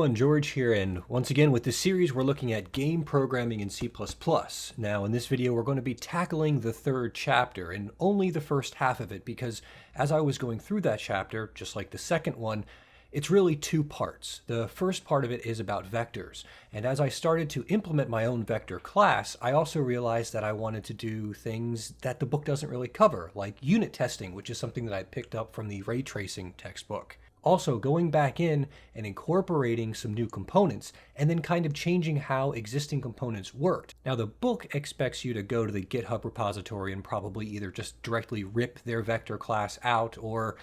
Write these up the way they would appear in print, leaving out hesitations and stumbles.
everyone, George here, and once again with this series we're looking at game programming in C++. Now in this video we're going to be tackling the third chapter, and only the first half of it, because as I was going through that chapter, just like the second one, it's really two parts. The first part of it is about vectors, and as I started to implement my own vector class, I also realized that I wanted to do things that the book doesn't really cover, like unit testing, which is something that I picked up from the ray tracing textbook. Also, going back in and incorporating some new components, and then kind of changing how existing components worked. Now, the book expects you to go to the GitHub repository and probably either just directly rip their vector class out or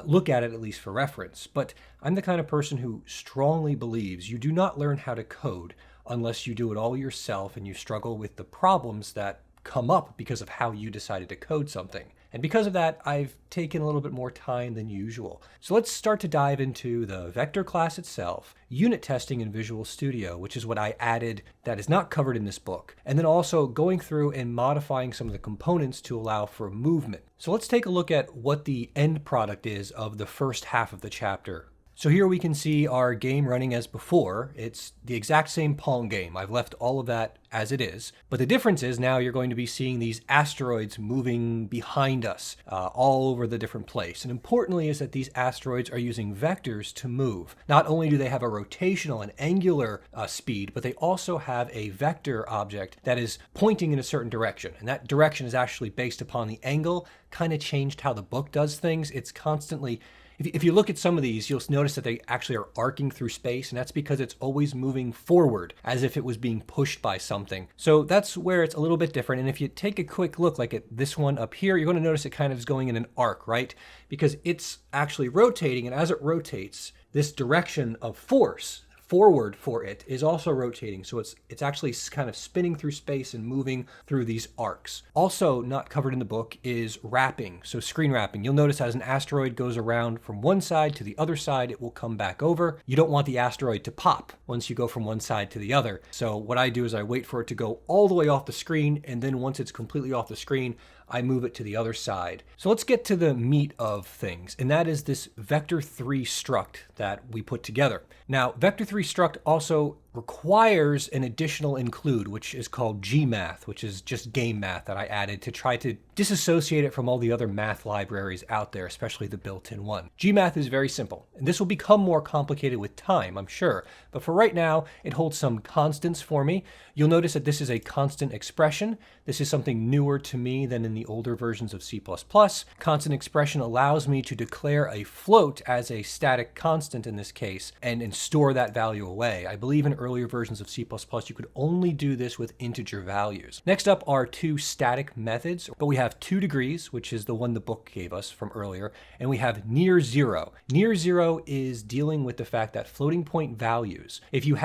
look at it at least for reference. But I'm the kind of person who strongly believes you do not learn how to code unless you do it all yourself and you struggle with the problems that come up because of how you decided to code something. And because of that, I've taken a little bit more time than usual. So let's start to dive into the vector class itself, unit testing in Visual Studio, which is what I added that is not covered in this book, and then also going through and modifying some of the components to allow for movement. So let's take a look at what the end product is of the first half of the chapter. So here we can see our game running as before. It's the exact same Pong game. I've left all of that as it is. But the difference is now you're going to be seeing these asteroids moving behind us all over the different place. And importantly is that these asteroids are using vectors to move. Not only do they have a rotational and angular speed, but they also have a vector object that is pointing in a certain direction. And that direction is actually based upon the angle. Kind of changed how the book does things. It's constantly... If you look at some of these, you'll notice that they actually are arcing through space, and that's because it's always moving forward as if it was being pushed by something. So that's where it's a little bit different. And if you take a quick look like at this one up here, you're going to notice it kind of is going in an arc, right? Because it's actually rotating, and as it rotates, this direction of force forward for it is also rotating. So it's actually kind of spinning through space and moving through these arcs. Also not covered in the book is wrapping. So screen wrapping. You'll notice as an asteroid goes around from one side to the other side, it will come back over. You don't want the asteroid to pop once you go from one side to the other. So what I do is I wait for it to go all the way off the screen, and then once it's completely off the screen, I move it to the other side. So let's get to the meat of things, and that is this vector3 struct that we put together. Now, vector3 struct also requires an additional include, which is called gmath, which is just game math that I added to try to disassociate it from all the other math libraries out there, especially the built-in one. Gmath is very simple, and this will become more complicated with time, I'm sure, but for right now, it holds some constants for me. You'll notice that this is a constant expression. This is something newer to me than in the older versions of C++. Constant expression allows me to declare a float as a static constant in this case, and store that value away. I believe in earlier versions of C++, you could only do this with integer values. Next up are two static methods, but we have 2degrees, which is the one the book gave us from earlier, and we have near zero. Near zero is dealing with the fact that floating point values, if you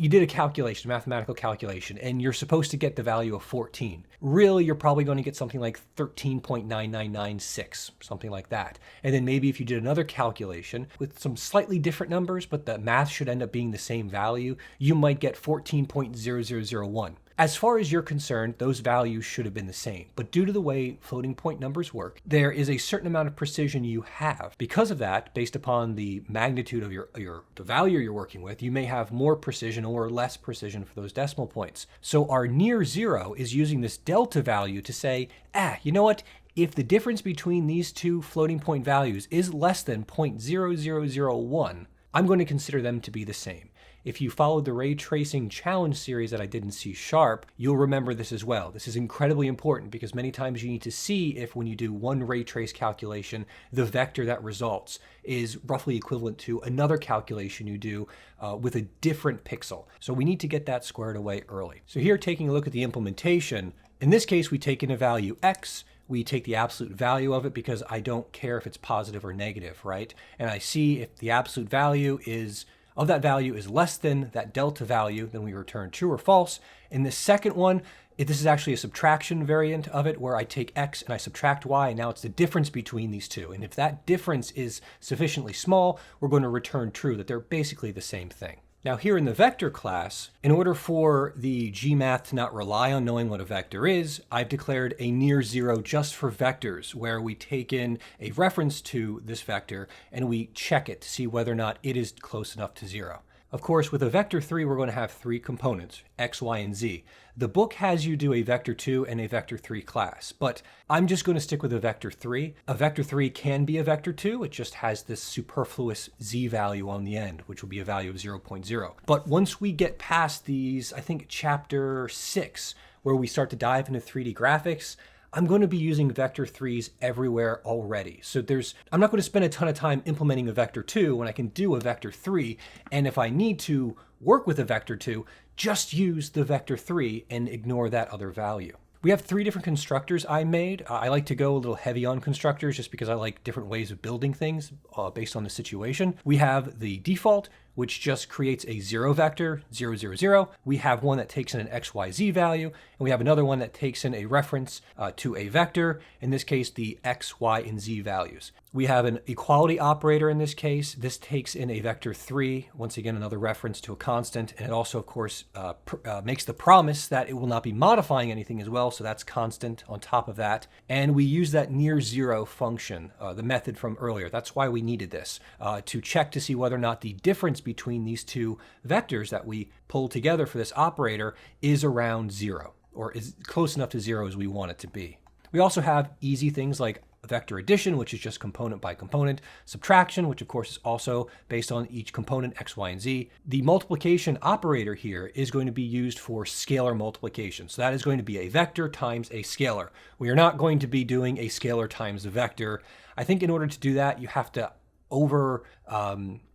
did a calculation, mathematical calculation, and you're supposed to get the value of 14. Really, you're probably going to get something like 13.9996, something like that. And then maybe if you did another calculation with some slightly different numbers, but the math should end up being the same value, you might get 14.0001. As far as you're concerned, those values should have been the same. But due to the way floating point numbers work, there is a certain amount of precision you have. Because of that, based upon the magnitude of the value you're working with, you may have more precision or less precision for those decimal points. So our near zero is using this delta value to say, you know what? If the difference between these two floating point values is less than 0.0001, I'm going to consider them to be the same. If you followed the ray tracing challenge series that I did in C#, you'll remember this as well. This is incredibly important because many times you need to see if when you do one ray trace calculation, the vector that results is roughly equivalent to another calculation you do with a different pixel. So we need to get that squared away early. So here, taking a look at the implementation, in this case, we take in a value x, we take the absolute value of it because I don't care if it's positive or negative, right? And I see if the absolute value of that value is less than that delta value, then we return true or false. In the second one, this is actually a subtraction variant of it where I take x and I subtract y, and now it's the difference between these two. And if that difference is sufficiently small, we're going to return true, that they're basically the same thing. Now here in the vector class, in order for the gmath to not rely on knowing what a vector is, I've declared a near zero just for vectors, where we take in a reference to this vector and we check it to see whether or not it is close enough to zero. Of course, with a vector 3, we're going to have 3 components, x, y, and z. The book has you do a vector 2 and a vector 3 class, but I'm just going to stick with a vector 3. A vector 3 can be a vector 2. It just has this superfluous z value on the end, which will be a value of 0.0. But once we get past these, I think chapter 6, where we start to dive into 3D graphics, I'm going to be using vector 3s everywhere already. So I'm not going to spend a ton of time implementing a vector 2 when I can do a vector 3. And if I need to work with a vector 2, just use the vector 3 and ignore that other value. We have 3 different constructors I made. I like to go a little heavy on constructors just because I like different ways of building things based on the situation. We have the default, which just creates a 0 vector, 0, 0, 0. We have one that takes in an x, y, z value, and we have another one that takes in a reference to a vector, in this case, the x, y, and z values. We have an equality operator in this case. This takes in a vector 3, once again, another reference to a constant, and it also, of course, makes the promise that it will not be modifying anything as well, so that's constant on top of that. And we use that near 0 function, the method from earlier. That's why we needed this, to check to see whether or not the difference between these 2 vectors that we pulled together for this operator is around 0, or is close enough to 0 as we want it to be. We also have easy things like vector addition, which is just component by component, subtraction, which of course is also based on each component, x, y, and z. The multiplication operator here is going to be used for scalar multiplication. So that is going to be a vector times a scalar. We are not going to be doing a scalar times a vector. I think in order to do that, you have to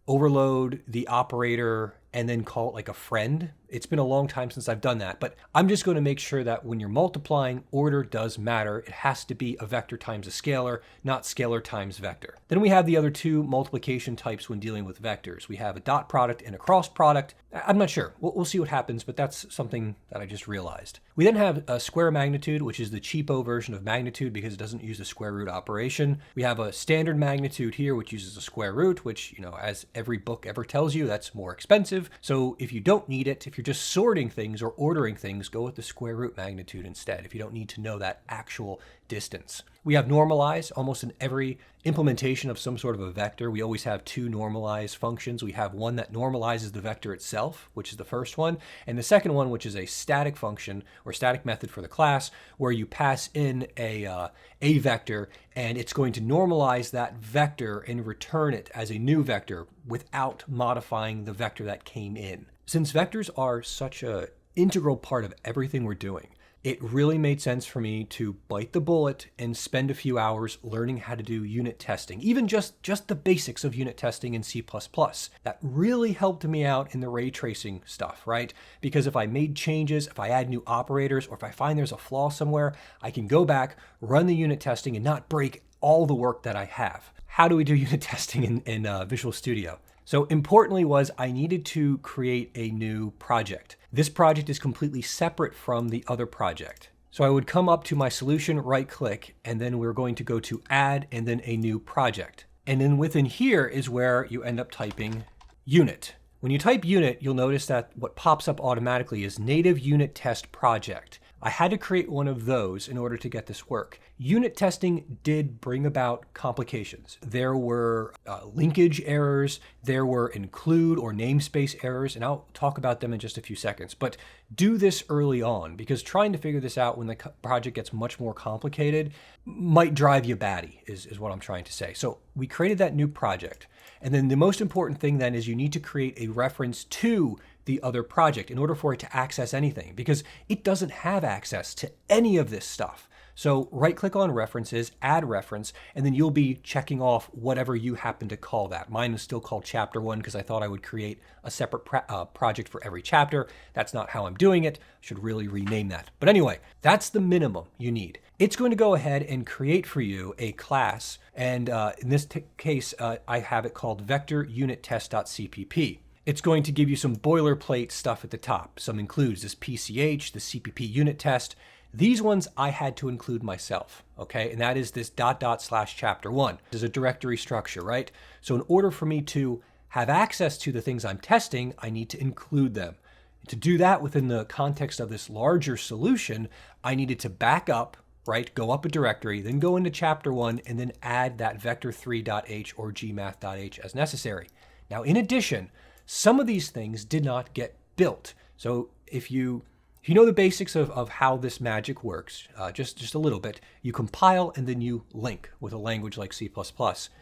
overload the operator and then call it like a friend. It's been a long time since I've done that, but I'm just going to make sure that when you're multiplying, order does matter. It has to be a vector times a scalar, not scalar times vector. Then we have the other 2 multiplication types when dealing with vectors. We have a dot product and a cross product. I'm not sure. We'll see what happens, but that's something that I just realized. We then have a square magnitude, which is the cheapo version of magnitude because it doesn't use a square root operation. We have a standard magnitude here, which uses a square root, which, as every book ever tells you, that's more expensive. So if you don't need it, if you're just sorting things or ordering things, go with the square root magnitude instead if you don't need to know that actual distance. We have normalize. Almost in every implementation of some sort of a vector, we always have 2 normalized functions. We have one that normalizes the vector itself, which is the first one, and the second one, which is a static function or static method for the class, where you pass in a vector and it's going to normalize that vector and return it as a new vector without modifying the vector that came in. Since vectors are such an integral part of everything we're doing, it really made sense for me to bite the bullet and spend a few hours learning how to do unit testing, even just the basics of unit testing in C++. That really helped me out in the ray tracing stuff, right? Because if I made changes, if I add new operators, or if I find there's a flaw somewhere, I can go back, run the unit testing, and not break all the work that I have. How do we do unit testing in Visual Studio? So importantly was I needed to create a new project. This project is completely separate from the other project. So I would come up to my solution, right click, and then we're going to go to add and then a new project. And then within here is where you end up typing unit. When you type unit, you'll notice that what pops up automatically is native unit test project. I had to create one of those in order to get this work. Unit testing did bring about complications. There were linkage errors, there were include or namespace errors, and I'll talk about them in just a few seconds. But do this early on, because trying to figure this out when the project gets much more complicated might drive you batty, is what I'm trying to say. So we created that new project. And then the most important thing then is you need to create a reference to the other project in order for it to access anything, because it doesn't have access to any of this stuff. So right click on references, add reference, and then you'll be checking off whatever you happen to call that. Mine is still called chapter 1 because I thought I would create a separate project for every chapter. That's not how I'm doing it. I should really rename that. But anyway, that's the minimum you need. It's going to go ahead and create for you a class. And in this case, I have it called vector unit test.cpp. It's going to give you some boilerplate stuff at the top. Some includes this PCH, the CPP unit test. These ones I had to include myself, okay? And that is this .. chapter 1. This is a directory structure, right? So in order for me to have access to the things I'm testing, I need to include them. To do that within the context of this larger solution, I needed to back up, right? Go up a directory, then go into chapter 1, and then add that vector3.h or gmath.h as necessary. Now, in addition, some of these things did not get built. So if you know the basics of how this magic works, just a little bit, you compile and then you link with a language like C++.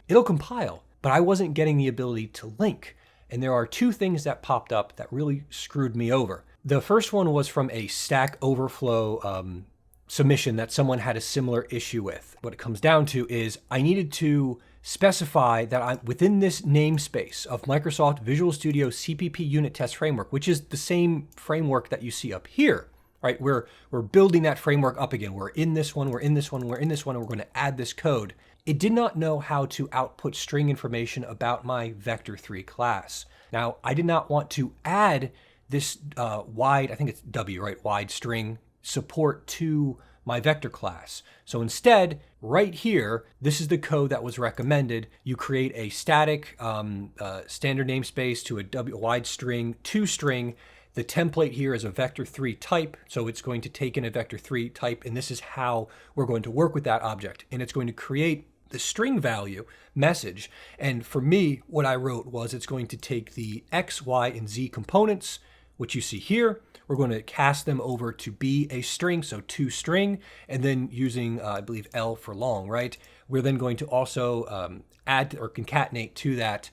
It'll compile, but I wasn't getting the ability to link. And there are two things that popped up that really screwed me over. The first one was from a Stack Overflow submission that someone had a similar issue with. What it comes down to is I needed to specify that I'm within this namespace of Microsoft Visual Studio CPP unit test framework, which is the same framework that you see up here, right? We're building that framework up again. We're in this one, we're in this one, we're in this one, and we're going to add this code. It did not know how to output string information about my vector3 class. Now, I did not want to add this wide, I think it's W, right? Wide string support to my vector class. So instead, right here, this is the code that was recommended. You create a static standard namespace to a wide string, toString. The template here is a vector3 type, so it's going to take in a vector3 type, and this is how we're going to work with that object. And it's going to create the string value message. And for me, what I wrote was it's going to take the X, Y, and Z components, which you see here. We're going to cast them over to be a string, so toString, and then using, I believe, L for long, right? We're then going to also add or concatenate to that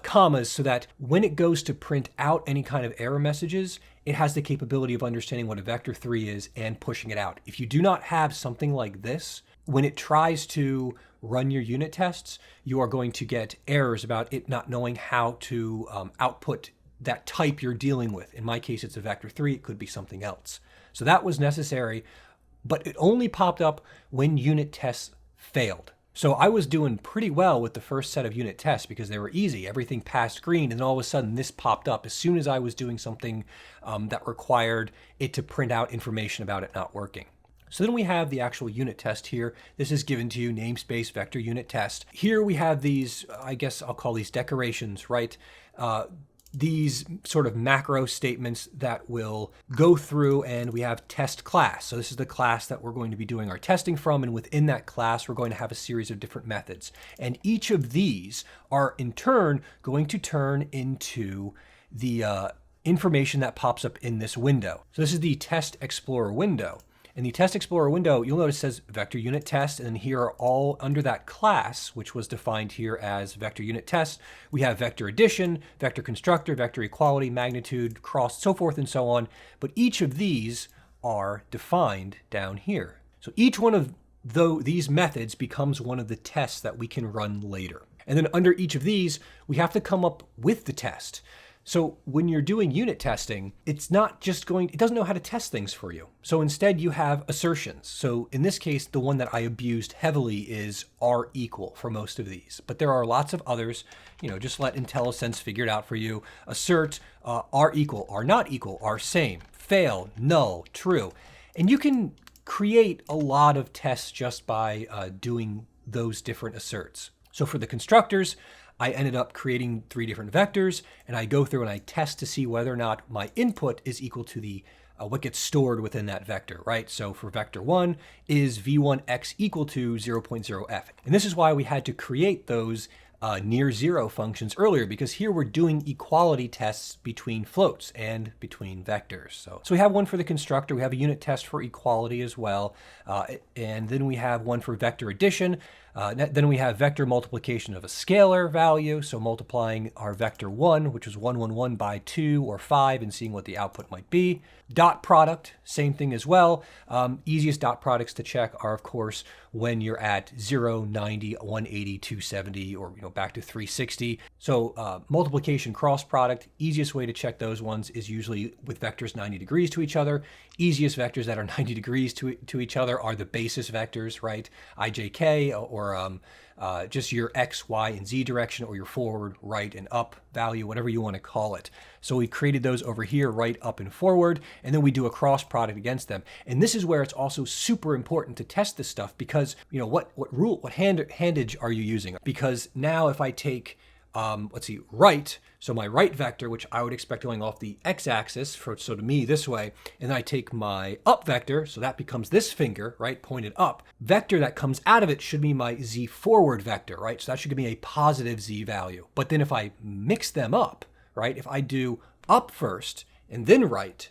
commas so that when it goes to print out any kind of error messages, it has the capability of understanding what a vector3 is and pushing it out. If you do not have something like this, when it tries to run your unit tests, you are going to get errors about it not knowing how to output that type you're dealing with. In my case, it's a vector3, it could be something else. So that was necessary, but it only popped up when unit tests failed. So I was doing pretty well with the first set of unit tests because they were easy. Everything passed green, and then all of a sudden this popped up as soon as I was doing something that required it to print out information about it not working. So then we have the actual unit test here. This is given to you, namespace vector unit test. Here we have these, I guess I'll call these decorations, right? These sort of macro statements that will go through, and we have test class. So this is the class that we're going to be doing our testing from, and within that class, we're going to have a series of different methods. And each of these are in turn going to turn into the information that pops up in this window. So this is the Test Explorer window. In the Test Explorer window, you'll notice it says Vector Unit Test, and then here are all under that class, which was defined here as Vector Unit Test. We have Vector Addition, Vector Constructor, Vector Equality, Magnitude, Cross, so forth and so on. But each of these are defined down here. So each one of these methods becomes one of the tests that we can run later. And then under each of these, we have to come up with the test. So when you're doing unit testing, it's not just it doesn't know how to test things for you. So instead you have assertions. So in this case, the one that I abused heavily is R equal for most of these, but there are lots of others. Just let IntelliSense figure it out for you. Assert, R equal, R not equal, R same, fail, null, true. And you can create a lot of tests just by doing those different asserts. So for the constructors, I ended up creating 3 different vectors, and I go through and I test to see whether or not my input is equal to the what gets stored within that vector, right? So for vector 1, is v1x equal to 0.0f? And this is why we had to create those near zero functions earlier, because here we're doing equality tests between floats and between vectors. So we have one for the constructor, we have a unit test for equality as well, and then we have one for vector addition. Then we have vector multiplication of a scalar value, so multiplying our vector 1, which is 111 by 2 or 5, and seeing what the output might be. Dot product, same thing as well. Easiest dot products to check are, of course, when you're at 0, 90, 180, 270, or back to 360. So multiplication cross product, easiest way to check those ones is usually with vectors 90 degrees to each other. Easiest vectors that are 90 degrees to each other are the basis vectors, right? IJK, or just your X, Y, and Z direction, or your forward, right, and up value, whatever you want to call it. So we created those over here, right, up, and forward, and then we do a cross product against them. And this is where it's also super important to test this stuff, because what handage are you using? Because now if I take right, so my right vector, which I would expect going off the x-axis, so to me this way, and then I take my up vector, so that becomes this finger, right, pointed up. Vector that comes out of it should be my z forward vector, right? So that should give me a positive z value. But then if I mix them up, right? If I do up first and then right,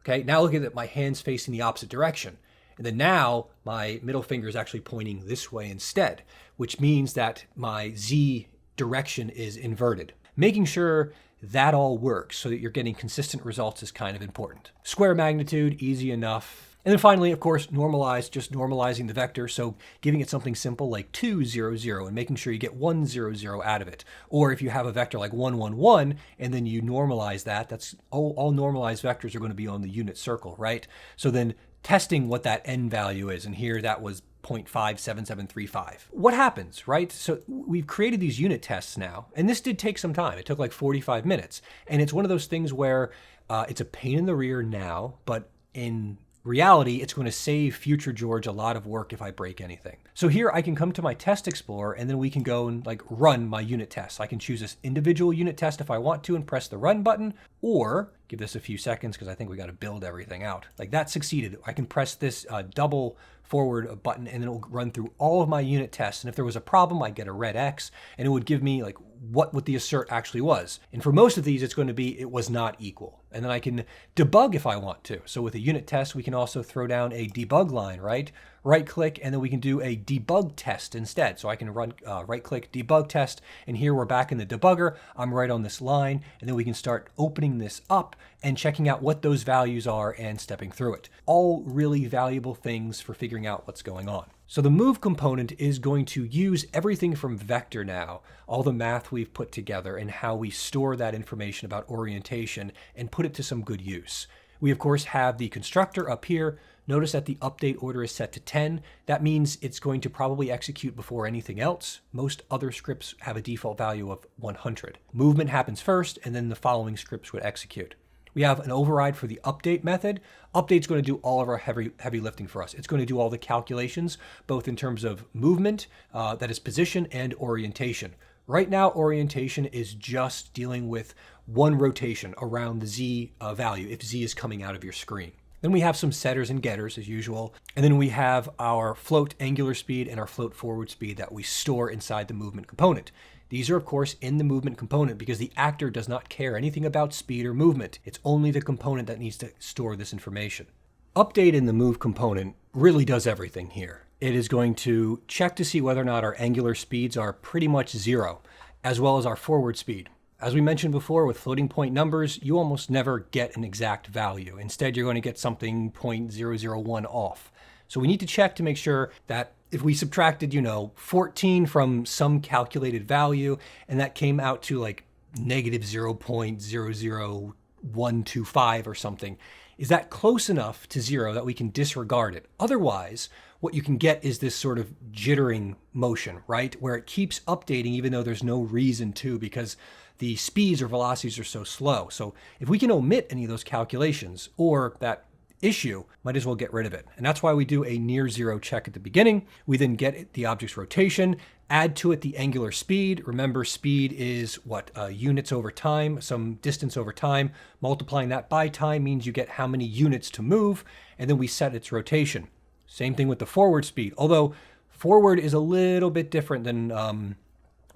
okay, now look at it, my hand's facing the opposite direction. And then now my middle finger is actually pointing this way instead, which means that my Z direction is inverted. Making sure that all works so that you're getting consistent results is kind of important. Square magnitude, easy enough. And then finally, of course, normalize, just normalizing the vector. So giving it something simple like 2, 0, 0, and making sure you get 1, 0, 0 out of it. Or if you have a vector like 1, 1, 1, and then you normalize that, that's all normalized vectors are going to be on the unit circle, right? So then testing what that n value is, and here that was 0.57735. What happens, right? So we've created these unit tests now, and this did take some time. It took like 45 minutes. And it's one of those things where it's a pain in the rear now, but in reality, it's going to save future George a lot of work if I break anything. So here I can come to my test explorer, and then we can go and like run my unit tests. I can choose this individual unit test if I want to and press the run button, or give this a few seconds because I think we got to build everything out. Like that succeeded. I can press this double forward button and then it will run through all of my unit tests. And if there was a problem, I'd get a red X and it would give me like what the assert actually was. And for most of these, it's going to be, it was not equal. And then I can debug if I want to. So with a unit test, we can also throw down a debug line, right? Right click, and then we can do a debug test instead. So I can run right click debug test. And here we're back in the debugger. I'm right on this line. And then we can start opening this up and checking out what those values are and stepping through it. All really valuable things for figuring out what's going on. So the move component is going to use everything from vector now, all the math we've put together and how we store that information about orientation and put it to some good use. We of course have the constructor up here. Notice that the update order is set to 10. That means it's going to probably execute before anything else. Most other scripts have a default value of 100. Movement happens first, and then the following scripts would execute. We have an override for the update method. Update's going to do all of our heavy lifting for us. It's going to do all the calculations, both in terms of movement, that is position, and orientation. Right now, orientation is just dealing with one rotation around the Z value, if Z is coming out of your screen. Then we have some setters and getters as usual. And then we have our float angular speed and our float forward speed that we store inside the movement component. These are, of course, in the movement component because the actor does not care anything about speed or movement. It's only the component that needs to store this information. Update in the move component really does everything here. It is going to check to see whether or not our angular speeds are pretty much 0, as well as our forward speed. As we mentioned before, with floating point numbers, you almost never get an exact value. Instead, you're going to get something 0.001 off. So we need to check to make sure that if we subtracted, 14 from some calculated value, and that came out to like negative 0.00125 or something, is that close enough to 0 that we can disregard it? Otherwise, what you can get is this sort of jittering motion, right? Where it keeps updating even though there's no reason to, because the speeds or velocities are so slow. So if we can omit any of those calculations or that issue, might as well get rid of it. And that's why we do a near 0 check at the beginning. We then get the object's rotation, add to it the angular speed. Remember, speed is what? Units over time, some distance over time. Multiplying that by time means you get how many units to move, and then we set its rotation. Same thing with the forward speed, although forward is a little bit different than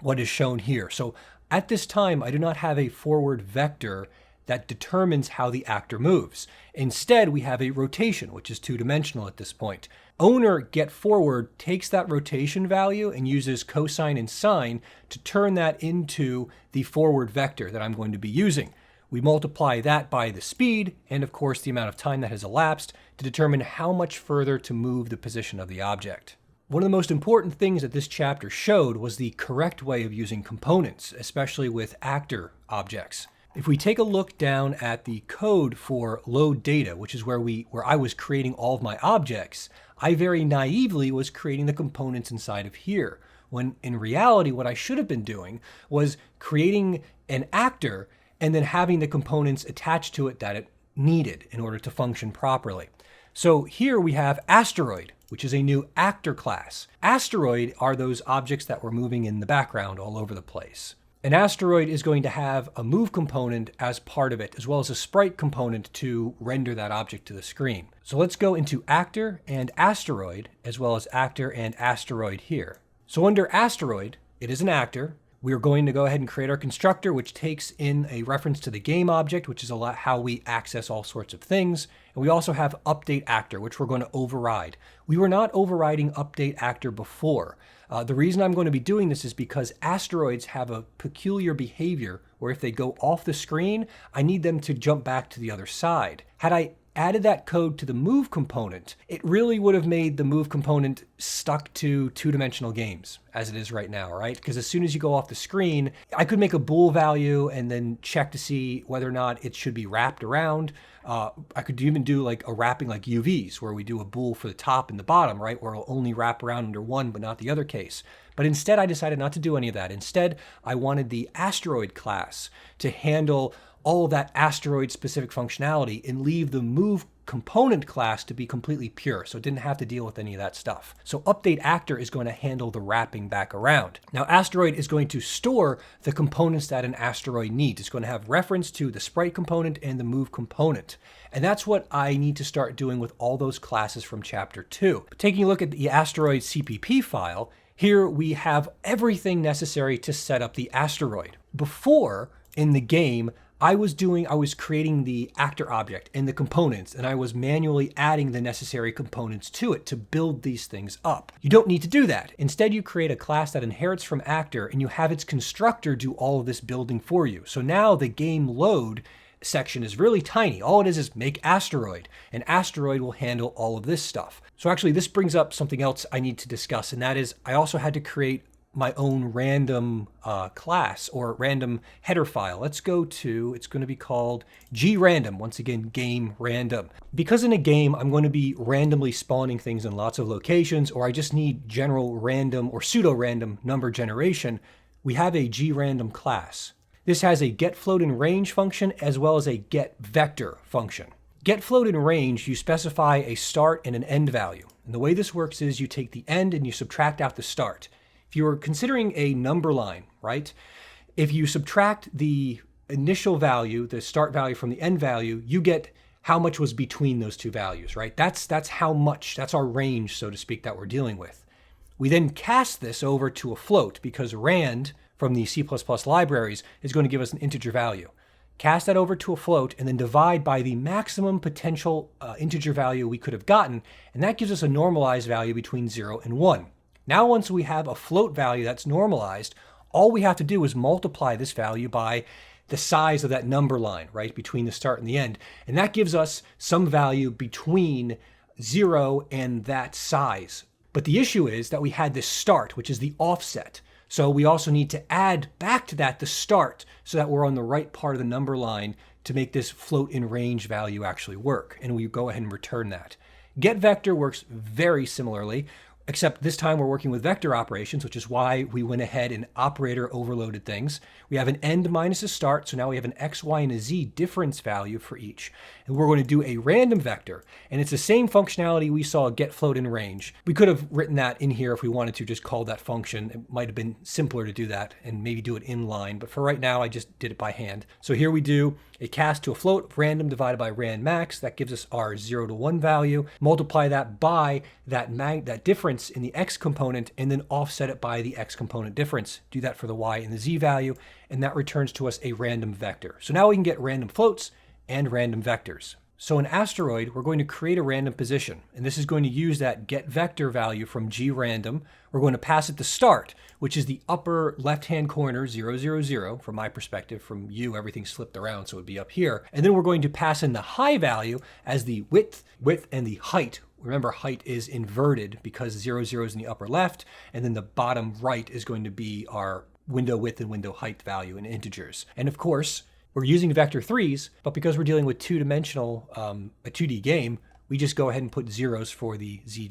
what is shown here. So at this time, I do not have a forward vector that determines how the actor moves. Instead, we have a rotation, which is two-dimensional at this point. Owner get forward takes that rotation value and uses cosine and sine to turn that into the forward vector that I'm going to be using. We multiply that by the speed and, of course, the amount of time that has elapsed to determine how much further to move the position of the object. One of the most important things that this chapter showed was the correct way of using components, especially with actor objects. If we take a look down at the code for load data, which is where I was creating all of my objects, I very naively was creating the components inside of here, when in reality what I should have been doing was creating an actor and then having the components attached to it that it needed in order to function properly. So here we have asteroid, which is a new actor class. Asteroid are those objects that were moving in the background all over the place. An asteroid is going to have a move component as part of it, as well as a sprite component to render that object to the screen. So let's go into actor and asteroid, as well as actor and asteroid here. So under asteroid, it is an actor. We're going to go ahead and create our constructor, which takes in a reference to the game object, which is a lot how we access all sorts of things. And we also have update actor, which we're going to override. We were not overriding update actor before. The reason I'm going to be doing this is because asteroids have a peculiar behavior where if they go off the screen, I need them to jump back to the other side. Had I added that code to the move component, it really would have made the move component stuck to two-dimensional games as it is right now, right? Because as soon as you go off the screen, I could make a bool value and then check to see whether or not it should be wrapped around. I could even do like a wrapping like UVs where we do a bool for the top and the bottom, right? Where it'll only wrap around under one, but not the other case. But instead, I decided not to do any of that. Instead, I wanted the asteroid class to handle all of that asteroid specific functionality and leave the move component class to be completely pure. So it didn't have to deal with any of that stuff. So update actor is going to handle the wrapping back around. Now asteroid is going to store the components that an asteroid needs. It's going to have reference to the sprite component and the move component. And that's what I need to start doing with all those classes from chapter 2. But taking a look at the asteroid CPP file, here we have everything necessary to set up the asteroid. Before, in the game, I was creating the actor object and the components, and I was manually adding the necessary components to it to build these things up. You don't need to do that. Instead, you create a class that inherits from actor and you have its constructor do all of this building for you. So now the game load section is really tiny. All it is make asteroid, and asteroid will handle all of this stuff. So actually this brings up something else I need to discuss, and that is I also had to create my own random class or random header file. Let's go to, it's going to be called grandom. Once again, game random. Because in a game, I'm going to be randomly spawning things in lots of locations, or I just need general random or pseudo-random number generation, we have a grandom class. This has a getFloatInRange function as well as a getVector function. GetFloatInRange, you specify a start and an end value. And the way this works is you take the end and you subtract out the start. If you were considering a number line, right? If you subtract the initial value, the start value from the end value, you get how much was between those two values, right? That's how much, that's our range, so to speak, that we're dealing with. We then cast this over to a float because rand from the C++ libraries is going to give us an integer value. Cast that over to a float and then divide by the maximum potential integer value we could have gotten, and that gives us a normalized value between 0 and 1. Now once we have a float value that's normalized, all we have to do is multiply this value by the size of that number line, right, between the start and the end. And that gives us some value between 0 and that size. But the issue is that we had this start, which is the offset. So we also need to add back to that the start so that we're on the right part of the number line to make this float in range value actually work. And we go ahead and return that. GetVector works very similarly, except this time we're working with vector operations, which is why we went ahead and operator overloaded things. We have an end minus a start, so now we have an x, y, and a z difference value for each. And we're going to do a random vector, and it's the same functionality we saw getFloatInRange. We could have written that in here if we wanted to just call that function. It might have been simpler to do that and maybe do it inline, but for right now I just did it by hand. So here we do a cast to a float, random divided by rand max. That gives us our 0 to 1 value. Multiply that by that difference in the x component and then offset it by the x component difference. Do that for the y and the z value, and that returns to us a random vector. So now we can get random floats and random vectors. So in asteroid, we're going to create a random position, and this is going to use that getVector value from grandom. We're going to pass it the start, which is the upper left-hand corner, 0, 0, 0. From my perspective, from you, everything slipped around, so it would be up here. And then we're going to pass in the high value as the width, and the height. Remember, height is inverted because 0, 0 is in the upper left, and then the bottom right is going to be our window width and window height value in integers. And of course, we're using vector 3s, but because we're dealing with two-dimensional, a 2D game, we just go ahead and put zeros for the z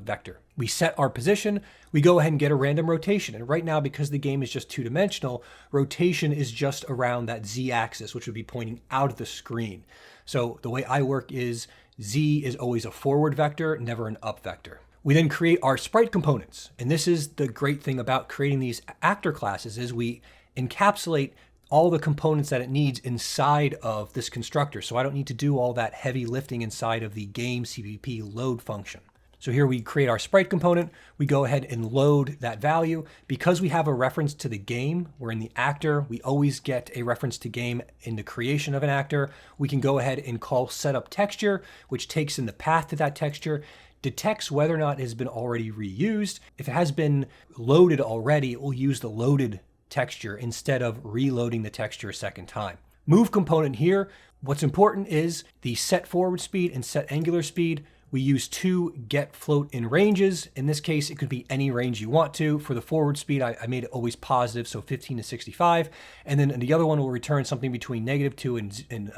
vector. We set our position, we go ahead and get a random rotation. And right now, because the game is just two-dimensional, rotation is just around that z-axis, which would be pointing out of the screen. So the way I work is z is always a forward vector, never an up vector. We then create our sprite components. And this is the great thing about creating these actor classes is we encapsulate all the components that it needs inside of this constructor. So I don't need to do all that heavy lifting inside of the game CPP load function. So here we create our sprite component, we go ahead and load that value. Because we have a reference to the game, we're in the actor, we always get a reference to game in the creation of an actor. We can go ahead and call setup texture, which takes in the path to that texture, detects whether or not it has been already reused. If it has been loaded already, it will use the loaded texture instead of reloading the texture a second time. Move component here, what's important is the set forward speed and set angular speed. We use two get float in ranges. In this case, it could be any range you want to. For the forward speed, I made it always positive, so 15 to 65. And then the other one will return something between -2 and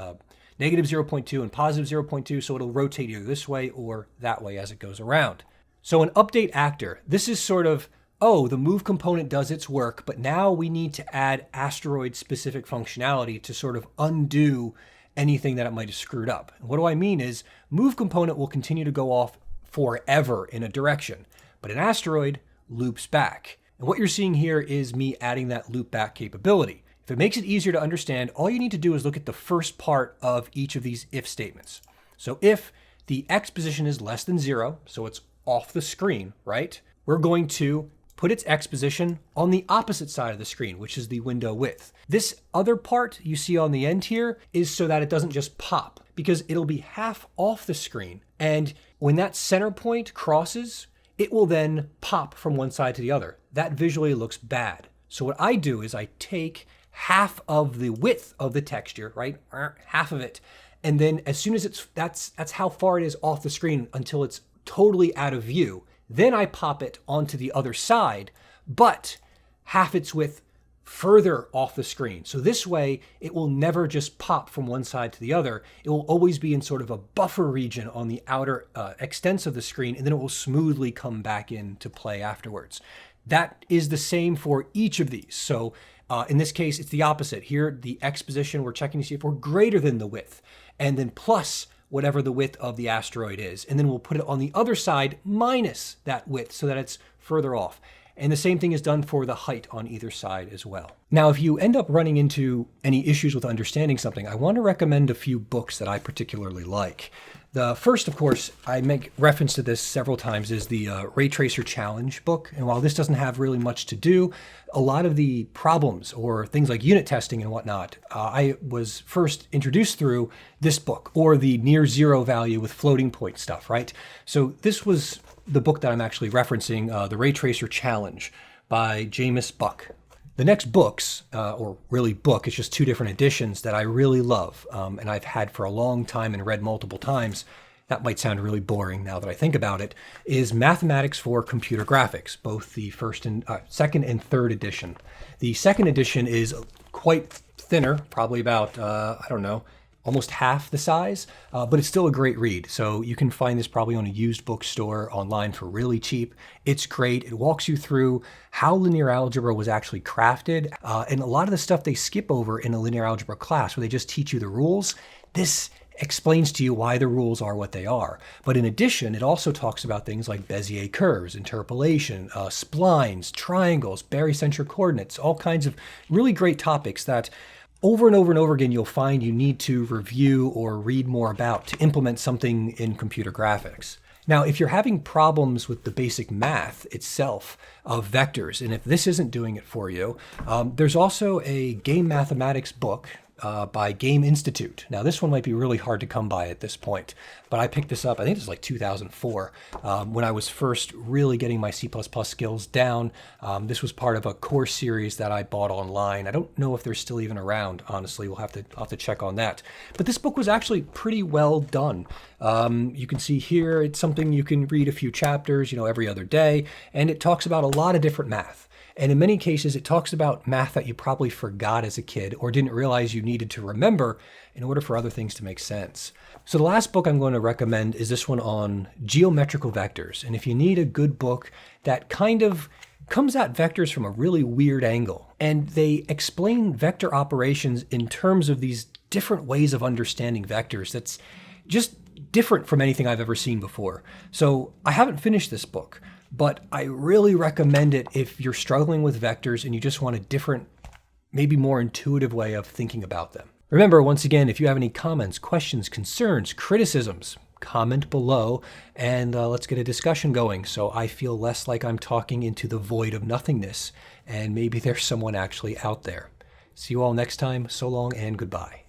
negative 0.2 and positive 0.2, so it'll rotate either this way or that way as it goes around. So an update actor, this is sort of, oh, the move component does its work, but now we need to add asteroid-specific functionality to sort of undo anything that it might have screwed up. And what do I mean is, move component will continue to go off forever in a direction, but an asteroid loops back. And what you're seeing here is me adding that loop back capability. If it makes it easier to understand, all you need to do is look at the first part of each of these if statements. So if the x position is less than 0, so it's off the screen, right? We're going to put its x position on the opposite side of the screen, which is the window width. This other part you see on the end here is so that it doesn't just pop, because it'll be half off the screen. And when that center point crosses, it will then pop from one side to the other. That visually looks bad. So what I do is I take half of the width of the texture, right? Half of it. And then as soon as that's how far it is off the screen until it's totally out of view. Then I pop it onto the other side, but half its width further off the screen. So this way, it will never just pop from one side to the other. It will always be in sort of a buffer region on the outer extents of the screen, and then it will smoothly come back into play afterwards. That is the same for each of these. So in this case, it's the opposite. Here, the x position, we're checking to see if we're greater than the width, and then plus whatever the width of the asteroid is. And then we'll put it on the other side minus that width so that it's further off. And the same thing is done for the height on either side as well. Now, if you end up running into any issues with understanding something, I want to recommend a few books that I particularly like. The first, of course, I make reference to this several times, is the Ray Tracer Challenge book. And while this doesn't have really much to do, a lot of the problems or things like unit testing and whatnot, I was first introduced through this book, or the near zero value with floating point stuff, right? So this was the book that I'm actually referencing, the Ray Tracer Challenge by James Buck. The next books, or really book, it's just two different editions that I really love, and I've had for a long time and read multiple times. That might sound really boring now that I think about it, is Mathematics for Computer Graphics, both the second and third edition. The second edition is quite thinner, probably about, I don't know, almost half the size, but it's still a great read. So you can find this probably on a used bookstore online for really cheap. It's great. It walks you through how linear algebra was actually crafted, and a lot of the stuff they skip over in a linear algebra class where they just teach you the rules. This explains to you why the rules are what they are. But in addition, it also talks about things like Bezier curves, interpolation, splines, triangles, barycentric coordinates, all kinds of really great topics that over and over and over again, you'll find you need to review or read more about to implement something in computer graphics. Now, if you're having problems with the basic math itself of vectors, and if this isn't doing it for you, there's also a game mathematics book by Game Institute. Now, this one might be really hard to come by at this point, but I picked this up, I think this is like 2004, when I was first really getting my C++ skills down. This was part of a course series that I bought online. I don't know if they're still even around, honestly. I'll have to check on that. But this book was actually pretty well done. You can see here, it's something you can read a few chapters, every other day, and it talks about a lot of different math. And in many cases, it talks about math that you probably forgot as a kid or didn't realize you needed to remember in order for other things to make sense. So the last book I'm going to recommend is this one on geometrical vectors. And if you need a good book that kind of comes at vectors from a really weird angle, and they explain vector operations in terms of these different ways of understanding vectors that's just different from anything I've ever seen before. So I haven't finished this book, but I really recommend it if you're struggling with vectors and you just want a different, maybe more intuitive way of thinking about them. Remember, once again, if you have any comments, questions, concerns, criticisms, comment below, and let's get a discussion going so I feel less like I'm talking into the void of nothingness, and maybe there's someone actually out there. See you all next time. So long and goodbye.